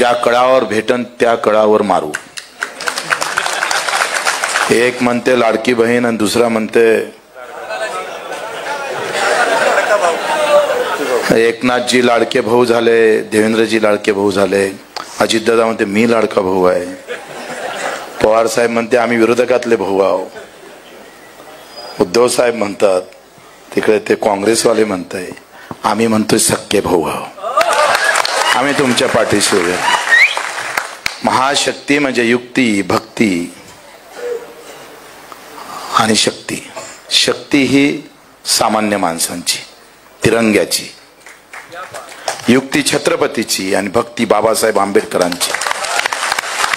ज्या कळावर भेटन त्या कळावर मारू. एक म्हणते लाडकी बहीण आणि दुसरा म्हणते एकनाथजी लाडके भाऊ झाले, देवेंद्रजी लाडके भाऊ झाले, अजितदादा म्हणते मी लाडका भाऊ आहे, पवार साहेब म्हणते आम्ही विरोधकातले भाऊ आहो, उद्धव साहेब म्हणतात, तिकडे ते काँग्रेसवाले म्हणताय, आम्ही म्हणतोय सख्खे भाऊ आहो, आम्ही तुमच्या पाठीशी उभे. महाशक्ती म्हणजे युक्ती, भक्ती आणि शक्ती. शक्ती ही सामान्य माणसांची, तिरंग्याची, युक्ती छत्रपतीची आणि भक्ती बाबासाहेब आंबेडकरांची.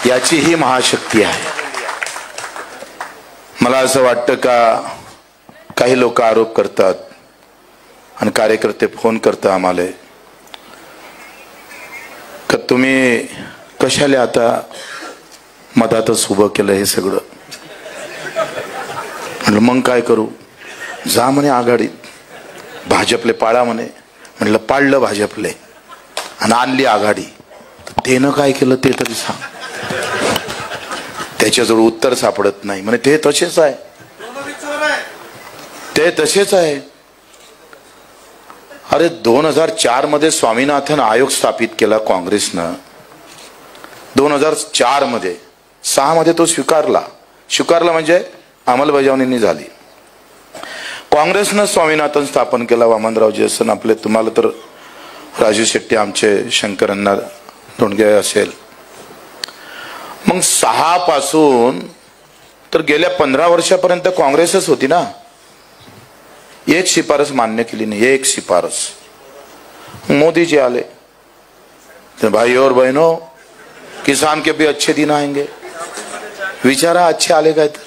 याची ही महाशक्ती आहे. मला असं वाटतं का काही लोक आरोप करतात आणि कार्यकर्ते फोन करतात आम्हाला का तुम्ही कशाला आता मधातच उभं केलं हे सगळं. म्हटलं मग काय करू, जा म्हणे आघाडीत, भाजपले पाळा म्हणे. म्हटलं पाळलं भाजपले आणि आणली आघाडी. त्यानं काय केलं ते तरी सांग. त्याच्याजवळ उत्तर सापडत नाही. म्हणे ते तसेच आहे, ते तसेच आहे. अरे 2004 मध्ये स्वामीनाथन आयोग स्थापित केला काँग्रेसनं. 2004 मध्ये 6 मध्ये तो स्वीकारला म्हणजे अंमलबजावणी झाली. काँग्रेसनं स्वामीनाथन स्थापन केला. वामनरावजी असन आपले, तुम्हाला तर राजू शेट्टी आमचे, शंकरण्णा धोंडगे असेल. मग 6 पासून तर गेल्या 15 वर्षापर्यंत काँग्रेसच होती ना. एक शिफारस मान्य केली नाही, एक शिफारस. मोदी जी आले, तो भाई और बहनों, किसान के भी अच्छे दिन आएंगे. विचारा अच्छे आले काय तर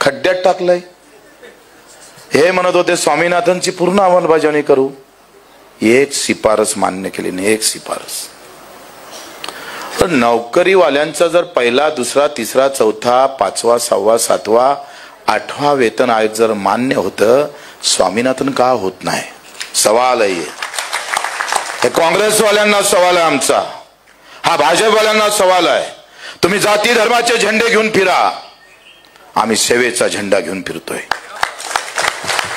खड्ड्यात टाकलंय. हे म्हणत होते स्वामीनाथनची पूर्ण अंमलबजावणी करू, एक शिफारस मान्य केली नाही, एक शिफारस. तर नोकरीवाल्यांचा जर पहिला, दुसरा, तिसरा, चौथा, 5वा, 6वा, 7वा, 8वा वेतन आयोग जर मान्य होतं, स्वामीनाथन का होत नाही? सवाल आहे हे. काँग्रेसवाल्यांना सवाल आहे आमचा, हा भाजपवाल्यांना सवाल आहे. तुम्ही जाती धर्माचे झेंडे घेऊन फिरा, आम्ही सेवेचा झेंडा घेऊन फिरतोय.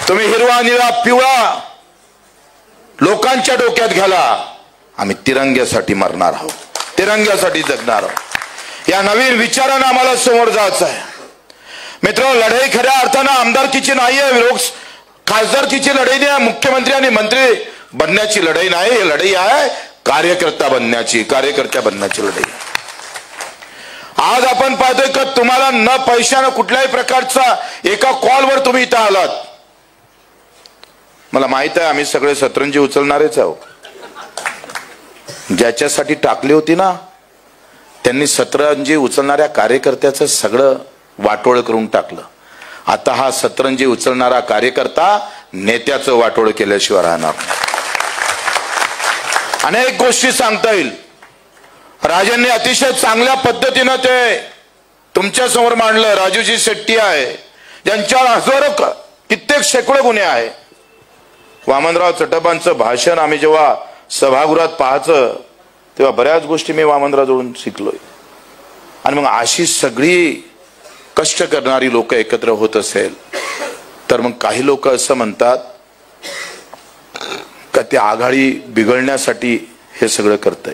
तुम्ही हिरवा, निळा, पिवळा लोकांच्या डोक्यात घाला, आम्ही तिरंग्यासाठी मरणार आहोत, तिरंग्यासाठी जगणार आहोत. या नवीन विचारानं आम्हाला समोर जायचं आहे. मित्र, लढाई खऱ्या अर्थानं आमदारकीची नाहीये, खासदारकीची लढाई नाही, मुख्यमंत्री आणि मंत्री बनण्याची लढाई नाही. ही लढाई आहे कार्यकर्ता बनण्याची, कार्यकर्त्या बनण्याची लढाई. आज आपण पाहतोय का तुम्हाला न पैशानं कुठल्याही प्रकारचा एका कॉलवर तुम्ही इथं आलात. मला माहित आहे आम्ही सगळे सतरंजी उचलणारेच आहोत. ज्याच्यासाठी टाकली होती ना, त्यांनी सतरंजी उचलणाऱ्या कार्यकर्त्याचं सगळं वाटोळ करून टाकलं. आता हा सतरंजी उचलणारा कार्यकर्ता नेत्याचं वाटोळ केल्याशिवाय राहणार. अनेक गोष्टी सांगता येईल. राजांनी अतिशय चांगल्या पद्धतीनं ते तुमच्या समोर मांडलं. राजूजी शेट्टी आहे, ज्यांच्यावर हजारो, कित्येक शेकडो गुन्हे आहे. वामनराव चटपांचं भाषण आम्ही जेव्हा सभागृहात पाहायचं तेव्हा बऱ्याच गोष्टी मी वामनरावजवळून शिकलोय. आणि मग अशी सगळी कष्ट करणारी लोक एकत्र होत असेल तर मग काही लोक असं म्हणतात का ते आघाडी बिघडण्यासाठी हे सगळं करतंय.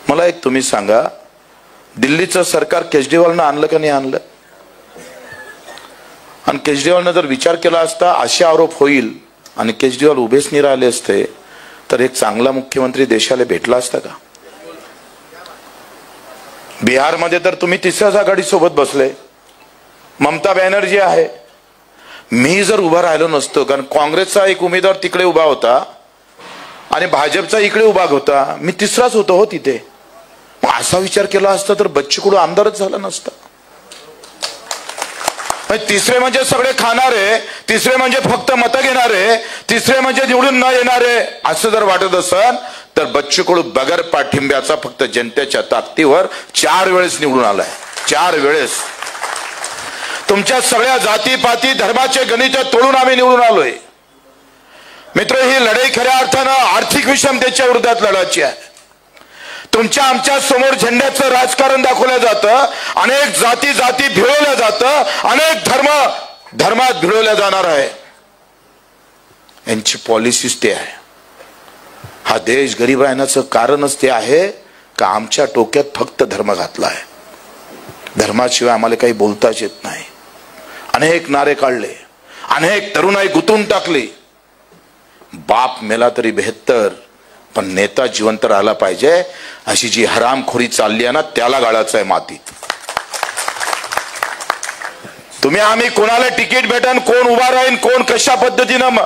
मला एक तुम्ही सांगा, दिल्लीचं सरकार केजरीवालनं आणलं का नाही आणलं? आणि केजरीवालनं जर विचार केला असता असे आरोप होईल आणि केजरीवाल उभेच नाही राहिले असते तर एक चांगला मुख्यमंत्री देशाला भेटला असता का? बिहारमध्ये तर तुम्ही तिसऱ्याच आघाडी सोबत बसले, ममता बॅनर्जी आहे. मी जर उभा राहिलो नसतो, कारण काँग्रेसचा एक उमेदवार तिकडे उभा होता आणि भाजपचा इकडे उभा होता, मी तिसराच होतो हो तिथे. असा विचार केला असता तर बच्चू कडू आमदारच झाला नसता. तिसरे म्हणजे सगळे खाणारे, तिसरे म्हणजे फक्त मतं घेणारे, तिसरे म्हणजे निवडून न येणारे, असं जर वाटत असेल तर बच्चू कडू बगर पाठिंब्याचा फक्त जनतेच्या ताकदीवर 4 वेळेस निवडून आलाय. 4 वेळेस. तुमच्या सगळ्या जातीपाती धर्माचे गणित तोडून आम्ही निवडून आलोय. मित्र, ही लढाई खऱ्या अर्थानं आर्थिक विषमतेच्या विरोधात लढायची आहे. तुमच्या आमच्या समोर झेंड्याचं राजकारण दाखवलं जातं, अनेक जाती जाती भिडवल्या जातं, अनेक धर्मात भिडवल्या जाणार आहे. यांची पॉलिसीच ते आहे. हा देश गरीब राहण्याचं कारणच ते आहे का आमच्या टोक्यात फक्त धर्म घातला आहे. धर्माशिवाय आम्हाला काही बोलताच येत नाही. अनेक नारे काढले, अनेक तरुणाई गुंतवून टाकली. बाप मेला तरी बेहत्तर, पण नेता जिवंत राहिला पाहिजे. अशी जी हरामखोरी चालली आहे ना, त्याला गाळायचं आहे मातीत. तुम्ही आम्ही कोणाला तिकीट भेटन, कोण उभा राहीन, कोण कशा पद्धतीनं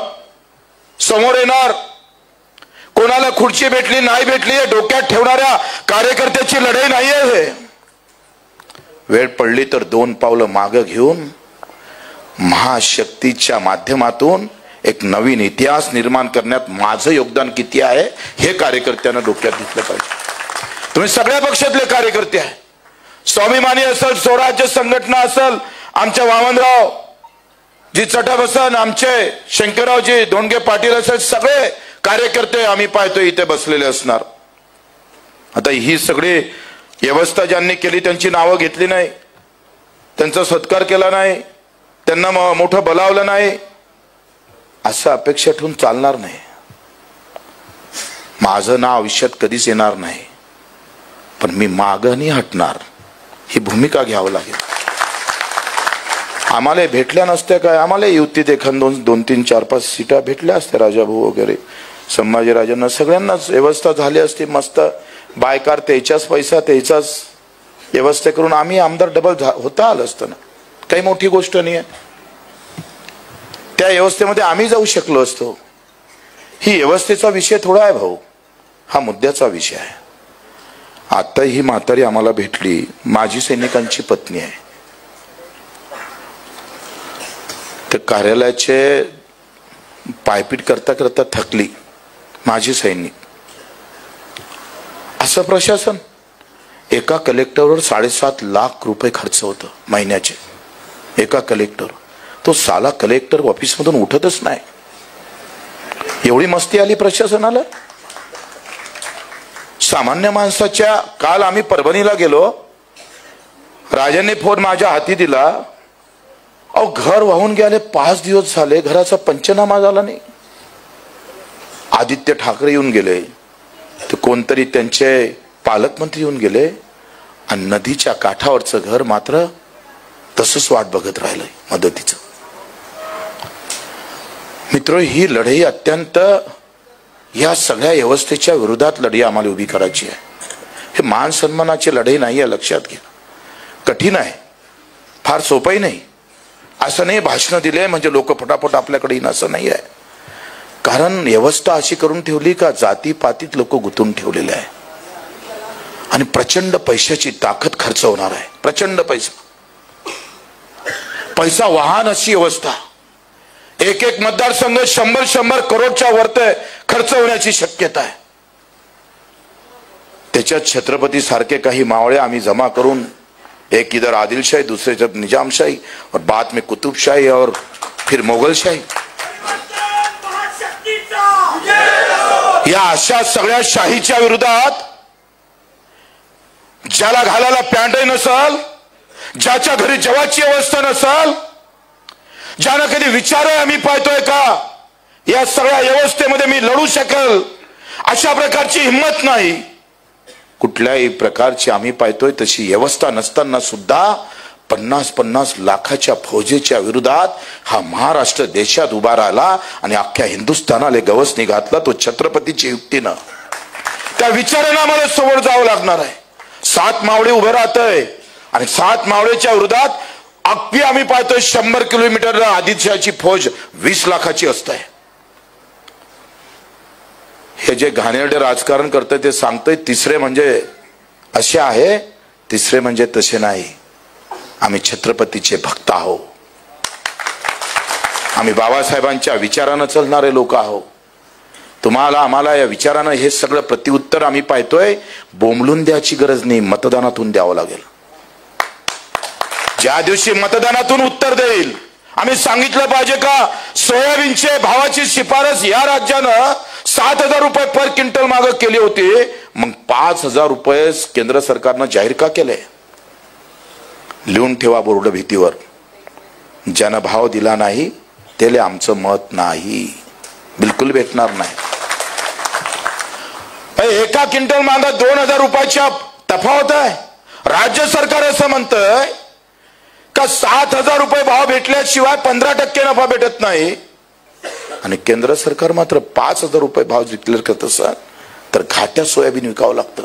समोर येणार, कोणाला खुर्ची भेटली नाही भेटली, डोक्यात ठेवणाऱ्या कार्यकर्त्याची लढाई नाहीये हे. वेळ पडली तर 2 पावलं मागे घेऊन महाशक्तीच्या माध्यमातून एक नवीन इतिहास निर्माण करण्यात माझं योगदान किती आहे हे कार्यकर्त्यांना डोक्यात घेतलं पाहिजे. तुम्ही सगळ्या पक्षातले कार्यकर्ते आहे. स्वाभिमानी असेल, स्वराज्य संघटना असेल, आमच्या वामनराव जी चटाबसन, आमचे शंकररावजी धोंडगे पाटील असेल, सगळे कार्यकर्ते आम्ही पाहतो इथे बसलेले असणार. आता ही सगळी व्यवस्था ज्यांनी केली त्यांची नावं घेतली नाही, त्यांचा सत्कार केला नाही, त्यांना मोठं बोलावलं नाही, असं अपेक्षा ठेवून चालणार नाही. माझं नाव आयुष्यात कधीच येणार नाही, पण मी मागं नाही हटणार, ही भूमिका घ्यावं लागेल. आम्हाला भेटल्या नसत्या काय, आम्हाला युतीत एखाद 2, 3, 4, 5 सीटा भेटल्या असत्या, राजाभाऊ वगैरे संभाजीराजांना सगळ्यांनाच व्यवस्था झाली असती मस्त. बायकार त्याच्याच पैसा त्याचाच व्यवस्था करून आम्ही आमदार डबल होता आलं असतं ना, काही मोठी गोष्ट नाही आहे. त्या व्यवस्थेमध्ये आम्ही जाऊ शकलो असतो. ही व्यवस्थेचा विषय थोडा आहे भाऊ, हा मुद्द्याचा विषय आहे. आता ही म्हातारी आम्हाला भेटली, माजी सैनिकांची पत्नी आहे. तर कार्यालयाचे पायपीट करता करता थकली, माजी सैनिक. असं प्रशासन, एका कलेक्टरवर 7.5 लाख रुपये खर्च होतं महिन्याचे, एका कलेक्टर. तो साला कलेक्टर ऑफिस मधून उठतच नाही. एवढी मस्ती आली प्रशासनाला. सामान्य माणसाच्या, काल आम्ही परभणीला गेलो, राजांनी फोन माझ्या हाती दिला, अहो घर वाहून गेले, 5 दिवस झाले, घराचा पंचनामा झाला नाही. आदित्य ठाकरे येऊन गेले, तर कोणतरी त्यांचे पालकमंत्री येऊन गेले, आणि नदीच्या काठावरचं घर मात्र तसंच वाट बघत राहिलंय मदतीचं. मित्र, ही लढाई अत्यंत, या सगळ्या व्यवस्थेच्या विरोधात लढाई आम्हाला उभी करायची आहे. हे मान सन्मानाची लढाई नाही आहे, लक्षात घ्या. कठीण आहे, फार सोपंही नाही. असं नाही भाषण दिले म्हणजे लोक फटाफट आपल्याकडे येईन, असं नाही आहे. कारण व्यवस्था अशी करून ठेवली का जातीपातीत लोक गुंतून ठेवलेले आहे, आणि प्रचंड पैशाची ताकद खर्च होणार आहे. प्रचंड पैसा वाहन अशी व्यवस्था. एक मतदारसंघ 100 करोडच्या वरती खर्च होण्याची शक्यता आहे. त्याच्यात छत्रपती सारखे काही मावळे आम्ही जमा करून, एक इधर आदिलशाही, दूसरे जब निजामशाही, और बाद में कुतुबशाही, और फिर मोगलशाही, या अशा सगळ्या शाहीच्या विरोधात, ज्याला घालायला पॅन्टही नसल, ज्याच्या घरी जेवायची अवस्था नसल, ज्यानं कधी विचार आम्ही पाहतोय का या सगळ्या व्यवस्थेमध्ये मी लढू शकेल, अशा प्रकारची हिंमत नाही. कुठल्याही प्रकारची आम्ही पाहतोय तशी व्यवस्था नसताना सुद्धा 50-50 लाखाच्या फौजेच्या विरोधात हा महाराष्ट्र देशात उभा राहिला, आणि अख्ख्या हिंदुस्थानाला गवसणी घातला, तो छत्रपतीची युक्तीनं. त्या विचारानं आम्हाला समोर जावं लागणार आहे. 7 मावळे उभे राहतय, आणि 7 मावळेच्या विरोधात अगदी आम्ही पाहतोय 100 किलोमीटर आदित्यशाची फौज 20 लाखाची असते. हे जे घाणेरडे राजकारण करतंय ते सांगतोय, तिसरे म्हणजे असे आहे, तिसरे म्हणजे तसे नाही. आम्ही छत्रपतीचे भक्त आहोत, आम्ही बाबासाहेबांच्या विचारानं चालणारे लोक आहोत. तुम्हाला आम्हाला या विचारानं हे सगळं प्रत्युत्तर आम्ही पाहतोय. बोंबलून द्यायची गरज नाही, मतदानातून द्यावं लागेल. ज्या दिवशी मतदानातून उत्तर देईल, आम्ही सांगितलं पाहिजे का सोयाबीनचे भावाची शिफारस या राज्यानं 7,000 रुपये पर क्विंटल मागे केली होती, मग 5,000 रुपये केंद्र सरकारनं जाहीर का केले? लिहून ठेवा बोर्ड भीतीवर, ज्यानं भाव दिला नाही त्याला आमचं मत नाही, बिलकुल भेटणार नाही. एका क्विंटल मागे 2,000 रुपयाच्या तफावत आहे. राज्य सरकार असं म्हणतंय का 7,000 रुपये भाव भेटल्याशिवाय 15% नफा भेटत नाही, आणि केंद्र सरकार मात्र 5,000 रुपये भाव डिक्लेअर करत असाल तर खात्यात सोयाबीन विकावं लागतं.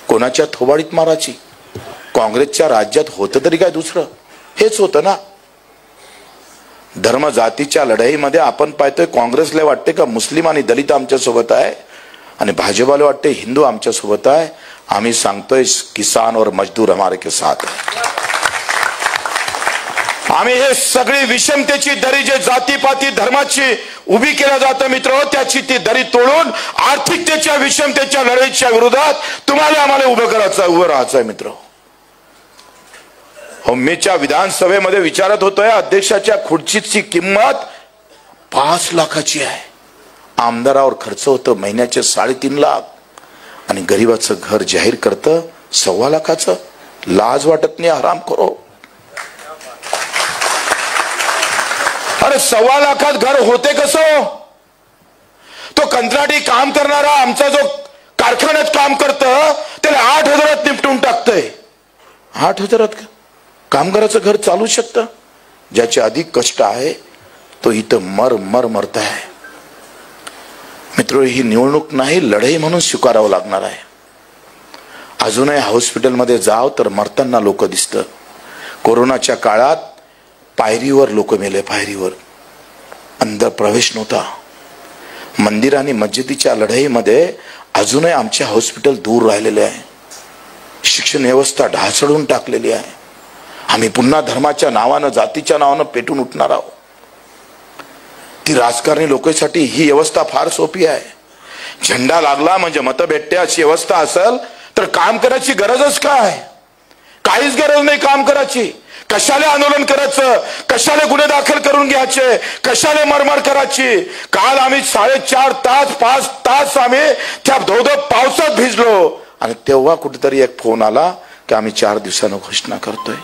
कोणाच्या थोबाडीत माराची? काँग्रेसच्या राज्यात होतं तरी काय दुसरं? हेच होतं ना. धर्म जातीच्या लढाईमध्ये आपण पाहतोय काँग्रेसला वाटते का मुस्लिम आणि दलित आमच्या सोबत आहे, आणि भाजपाला वाटते हिंदू आमच्या सोबत आहे. आम्ही सांगतोय किसान और मजदूर हमारे के साथ है. आम्ही हे सगळी विषमतेची दरी जे जातीपाती धर्माची उभी केल्या जातं मित्र, त्याची ती दरी तोडून आर्थिकतेच्या विषमतेच्या लढाईच्या विरोधात तुम्हाला आम्हाला उभं राहायचं आहे मित्र. मीच्या विधानसभेमध्ये विचारत होतोय, अध्यक्षाच्या खुर्चीची किंमत 5 लाखाची आहे. आमदारावर खर्च होतं महिन्याचे 3.5 लाख, आणि गरीबाचं घर जाहीर करतं 1.25 लाखाचं. लाज वाटत नाही? आराम करो. अरे 1.25 लाखात घर होते कसं? तो कंत्राटी काम करणारा आमचा जो कारखान्यात काम करतं त्याला 8,000 निपटून टाकतंय. 8,000 कामगाराचं घर चालू शकतं? ज्याचे अधिक कष्ट आहे तो इथं मरत आहे. मित्र, ही निवडणूक नाही, लढाई म्हणून स्वीकारावं लागणार आहे. अजूनही हॉस्पिटलमध्ये जाव तर मरताना लोक दिसतं. कोरोनाच्या काळात पायरीवर लोक मेले, पायरीवर अंदर प्रवेश नव्हता. मंदिर आणि मस्जिदीच्या लढाईमध्ये अजूनही आमचे हॉस्पिटल दूर राहिलेले आहे. शिक्षण व्यवस्था ढासळून टाकलेली आहे. आम्ही पुन्हा धर्माच्या नावानं जातीच्या नावानं पेटून उठणार आहोत. ती राजकारणी लोकांसाठी ही व्यवस्था फार सोपी आहे. झेंडा लागला म्हणजे मत भेटते अशी व्यवस्था असेल तर काम करायची गरजच काय? काहीच गरज नाही काम करायची. कशाला आंदोलन करायचं? कशाला गुन्हे दाखल करून घ्यायचे? कशाला मरमर करायची? काल आम्ही 4.5 तास 5 तास आम्ही त्या धोधो पावसात भिजलो, आणि तेव्हा कुठेतरी एक फोन आला की आम्ही 4 दिवसानं घोषणा करतोय.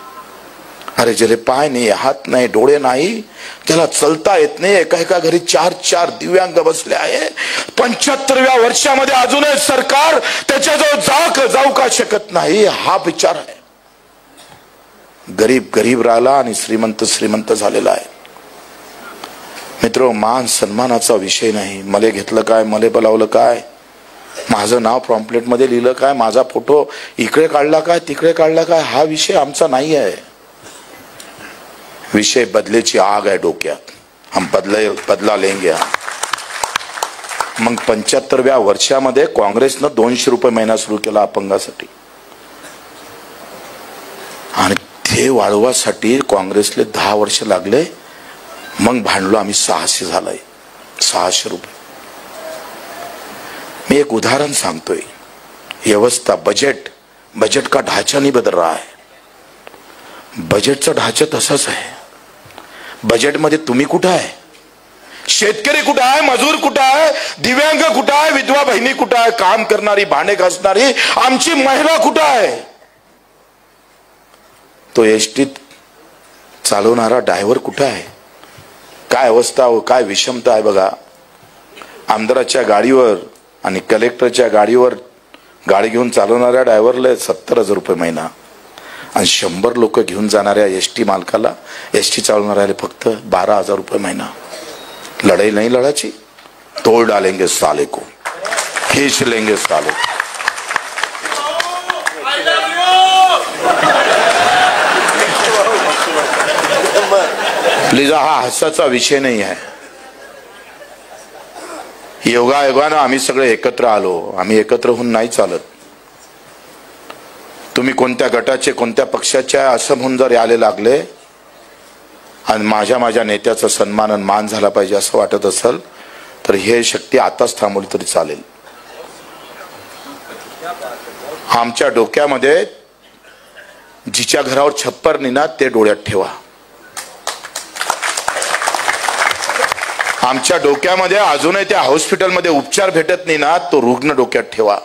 अरे ज्याला पाय नाही, हात नाही, डोळे नाही, त्याला चलता येत नाही, एका घरी 4 दिव्यांग बसले आहे. 75व्या वर्षामध्ये अजूनही सरकार त्याच्याजवळ जाऊ का शकत नाही? हा विचार आहे. गरीब गरीब राहिला आणि श्रीमंत झालेला आहे. मित्र, मान सन्मानाचा विषय नाही. मले घेतलं काय, मले बोलावलं काय, माझं नाव पॉम्पलेट मध्ये लिहिलं काय, माझा फोटो इकडे काढला काय, तिकडे काढला काय, हा विषय आमचा नाही आहे. विषय बदलेची आग आहे डोक्यात. हम बदला लेंगे. मग 75व्या वर्षामध्ये काँग्रेसनं 200 रुपये महिना सुरू केला अपंगासाठी, आणि ते वाढवासाठी काँग्रेसले 10 वर्ष लागले. मग भांडलो आम्ही, 600 झालंय, 600 रुपये. मी एक उदाहरण सांगतोय. व्यवस्था बजट का ढांचा नहीं बदल रहा है. बजेटचा ढांचा तसाच आहे. बजेट मध्ये तुम्ही कुठं आहे? शेतकरी कुठं आहे? मजूर कुठं आहे? दिव्यांग कुठं आहे? विधवा बहिणी कुठं आहे? काम करणारी, भांडे घासणारी आमची महिला कुठं आहे? तो एसटीत चालवणारा ड्रायव्हर कुठं आहे? काय अवस्था, काय विषमता आहे बघा. आमदाराच्या गाडीवर आणि कलेक्टरच्या गाडीवर गाडी घेऊन चालवणाऱ्या ड्रायव्हरला 70,000 रुपये महिना, आणि 100 लोक घेऊन जाणाऱ्या एसटी मालकाला, एसटी चालवणाऱ्याला फक्त 12,000 रुपये महिना. लड़ाई नहीं लड़ाची, तोड़ डालेंगे साले को, खींच लेंगे साले. प्लीज, हा हसाचा विषय नाही आहे. योगायोगानं आम्ही सगळे एकत्र आलो. आम्ही एकत्र होऊन नाही चालत. तुम्ही कोणत्या गटाचे, कोणत्या पक्षाचे असं म्हणून जर याले लागले आणि माझ्या नेत्याचा सन्मान आणि मान झाला पाहिजे असं वाटत असेल तर हे शक्ती आताच थांबवली तरी चालेल. आमच्या डोक्यामध्ये जिच्या घरावर छप्पर नाही ना ते डोळ्यात ठेवा. आमच्या डोक्यामध्ये अजूनही त्या हॉस्पिटलमध्ये उपचार भेटत नाही ना तो रुग्ण डोक्यात ठेवा.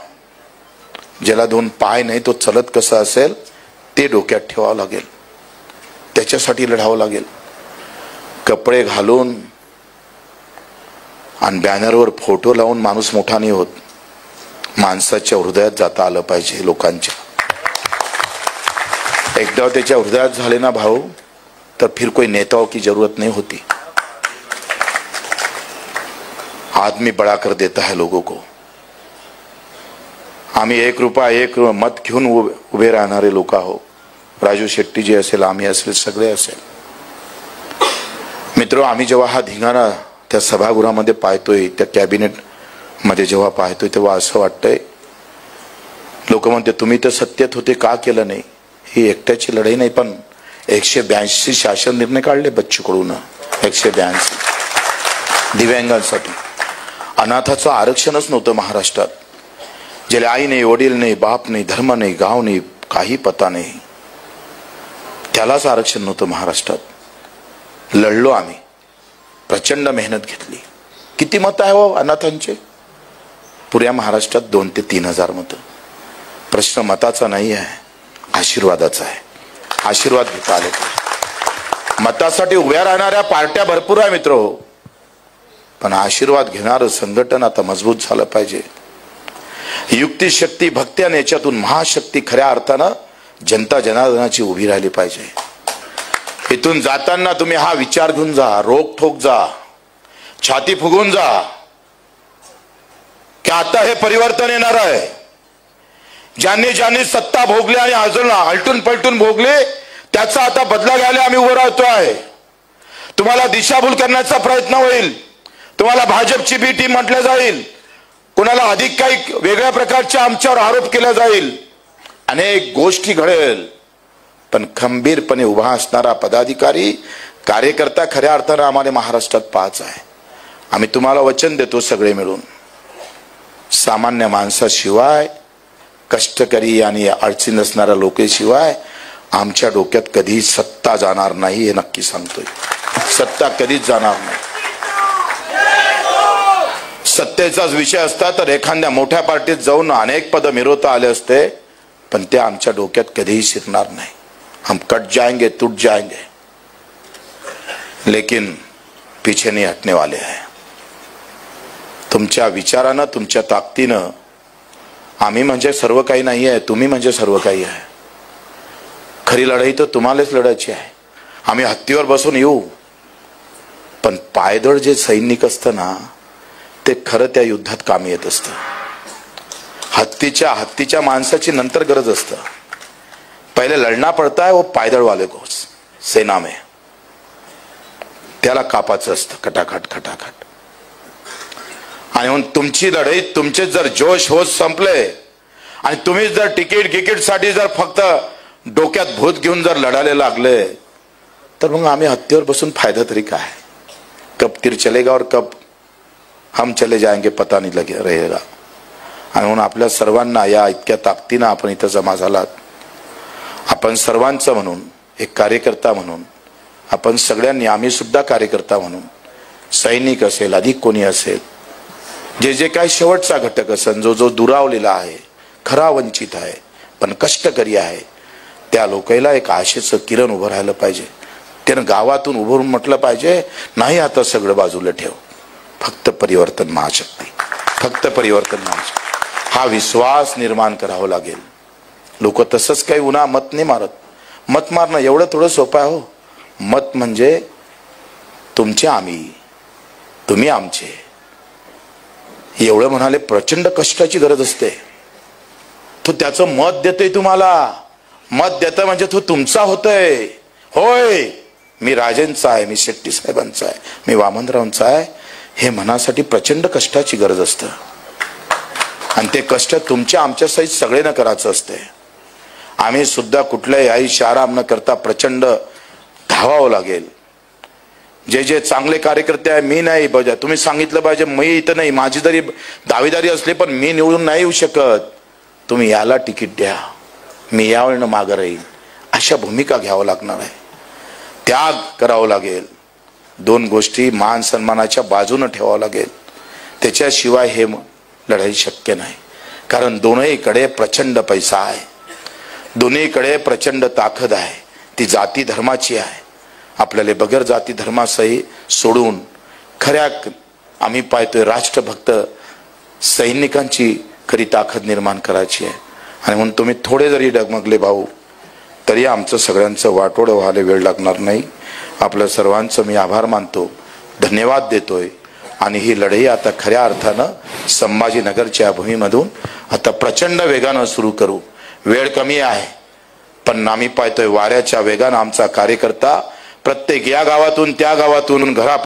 ज्याला 2 पाय नाही तो चलत कसा असेल ते डोक्यात ठेवावं लागेल. त्याच्यासाठी लढावं लागेल. कपडे घालून आणि बॅनरवर फोटो लावून माणूस मोठा नाही होत. माणसाच्या हृदयात जाता आलं पाहिजे. लोकांच्या एकदा त्याच्या हृदयात झाले ना भाऊ, तर फिर कोई नेताओं की जरूरत नहीं होती. आदमी बड़ा कर देता है लोगों को. आम्ही 1 रुपया 1 मत घेऊन उभे राहणारे लोक आहो. राजू शेट्टी जी असेल, आम्ही असेल, सगळे असेल. मित्र, आम्ही जेव्हा हा धिंगाणा त्या सभागृहामध्ये पाहतोय, त्या कॅबिनेट मध्ये जेव्हा पाहतोय, तेव्हा असं वाटतंय, लोक म्हणते तुम्ही तर सत्तेत होते का केलं नाही. ही एकट्याची लढाई नाही, पण 182 शासन निर्णय काढले बच्चू कडून. 182 दिव्यांगांसाठी. अनाथाचं आरक्षणच नव्हतं महाराष्ट्रात. ज्याला आई नाही, वडील नाही, बाप नाही, धर्म नाही, गाव नाही, काही पता नाही, त्यालाच आरक्षण नव्हतं महाराष्ट्रात. लढलो आम्ही, प्रचंड मेहनत घेतली. किती मत आहे हो अनाथांचे? पुऱ्या महाराष्ट्रात 2 ते 3 हजार मत. प्रश्न मताचा नाही आहे, आशीर्वादाचा आहे. आशीर्वाद घेता आले. मतासाठी उभ्या राहणाऱ्या पार्ट्या भरपूर आहे मित्र हो, पण आशीर्वाद घेणारं संघटन आता मजबूत झालं पाहिजे. युक्ती, शक्ती, भक्ती आणि याच्यातून महाशक्ती खऱ्या अर्थानं जनता जनार्दनाची उभी राहिली पाहिजे. इथून जाताना तुम्ही हा विचार घेऊन जा, रोखोक जा, छाती फुगून जा की आता हे परिवर्तन येणार आहे. ज्यांनी ज्यांनी सत्ता भोगली आणि अजून आलटून पलटून भोगले, त्याचा आता बदला घ्यायला आम्ही उभं राहतो आहे. तुम्हाला दिशाभूल करण्याचा प्रयत्न होईल. तुम्हाला भाजपची बी टीम म्हटलं जाईल. कुणाला अधिक काही वेगळ्या प्रकारचे आमच्यावर आरोप केला जाईल. अनेक गोष्टी घडेल, पण खंबीरपणे उभा असणारा पदाधिकारी, कार्यकर्ता खऱ्या अर्थानं आम्हाला महाराष्ट्रात पाहायचा आहे. आम्ही तुम्हाला वचन देतो सगळे मिळून, सामान्य माणसाशिवाय, कष्टकरी आणि अडचणी असणाऱ्या लोकांशिवाय आमच्या डोक्यात कधी सत्ता जाणार नाही. हे नक्की सांगतोय. सत्ता कधीच जाणार नाही. सत्तेचाच विषय असता तर एखाद्या मोठ्या पार्टीत जाऊन अनेक पद मिळवता आले असते, पण ते आमच्या डोक्यात कधीही शिरणार नाही. हम कट जाएंगे, टूट जाएंगे, लेकिन पीछे नहीं हटने वाले हैं. तुमच्या विचारानं, तुमच्या ताकदीनं आम्ही म्हणजे सर्व काही नाही आहे, तुम्ही म्हणजे सर्व काही आहे. खरी लढाई तर तुम्हालाच लढायची आहे. आम्ही हत्तीवर बसून येऊ, पण पायदळ जे सैनिक असतं ना, ते खरं त्या युद्धात कामी येत असतं. हत्तीच्या माणसाची नंतर गरज असतं. पहिले लढना पडता है वो पायदळ वाले को सेना में. त्याला कापाचं असतं खटाखट खटाखट. आणि म्हणून तुमची लढाई, तुमचे जर जोश होत संपले आणि तुम्ही जर तिकीट साठी जर फक्त डोक्यात भूत घेऊन जर लढायला लागले, तर मग आम्ही हत्तीवर बसून फायदा तरी काय? कब तीर चलेगा और कब हम चले जाएंगे पता नहीं लगे रहेगा. आणि म्हणून आपल्या सर्वांना या इतक्या ताकदीनं आपण इथं जमा झालात. आपण सर्वांचं म्हणून, एक कार्यकर्ता म्हणून, आपण सगळ्यांनी, आम्ही सुद्धा कार्यकर्ता म्हणून, सैनिक असेल, अधिक कोणी असेल, जे जे काही शेवटचा घटक असेल, जो दुरावलेला आहे, खरा वंचित आहे, पण कष्टकरी आहे, त्या लोकांना एक आशेचं किरण उभं राहिलं पाहिजे. त्यानं गावातून उभं म्हटलं पाहिजे, नाही आता सगळं बाजूला ठेव, फक्त परिवर्तन महाशक्ती, फक्त परिवर्तन महाशक्ती. हा विश्वास निर्माण करावा लागेल. लोक तसंच काही उन्हा मत नाही मारत. मत मारणं एवढं थोडं सोपं आहे हो. मत म्हणजे तुमचे आम्ही, तुम्ही आमचे, एवढं म्हणाले प्रचंड कष्टाची गरज असते. तो त्याचं मत देतोय तुम्हाला. मत देतोय म्हणजे तो तुमचा होतोय. होय, मी राजेंचा आहे, मी शेट्टी साहेबांचा आहे, मी वामनरावांचा आहे, हे मनासाठी प्रचंड कष्टाची गरज असतं. आणि ते कष्ट तुमच्या आमच्या सहित सगळेनं करायचं असते. आम्ही सुद्धा कुठल्याही आईशी आराम न करता प्रचंड धावावं लागेल. जे जे चांगले कार्यकर्ते आहे, मी नाही, तुम्ही सांगितलं पाहिजे मी इथं नाही, माझी जरी दावेदारी असली पण मी निवडून नाही येऊ शकत, तुम्ही याला तिकीट द्या, मी यावेळेनं मागं राहील, अशा भूमिका घ्यावं लागणार आहे. त्याग करावं लागेल. 2 गोष्टी मान सन्मानाच्या बाजूने ठेवावं लागेल. त्याच्याशिवाय हे लढाई शक्य नाही. कारण दोन्हीकडे प्रचंड पैसा आहे, दोन्हीकडे प्रचंड ताकद आहे, ती जाती धर्माची आहे. आपल्याला बगर जाती धर्मासही सोडून खऱ्या आम्ही पाहतोय राष्ट्रभक्त सैनिकांची खरी ताकद निर्माण करायची आहे. आणि म्हणून तुम्ही थोडे जरी डगमगले भाऊ तरी आमचं सगळ्यांचं वाटोळं व्हायला वेळ लागणार नाही. आपल्या सर्वांचं मी आभार मानतो, धन्यवाद देतोय. आणि ही लढाई आता खऱ्या अर्थानं संभाजीनगरच्या भूमीमधून आता प्रचंड वेगानं सुरू करू. वेळ कमी आहे, पण आम्ही पाहतोय वाऱ्याच्या वेगानं आमचा कार्यकर्ता प्रत्येक या गावातून त्या गावातून घरा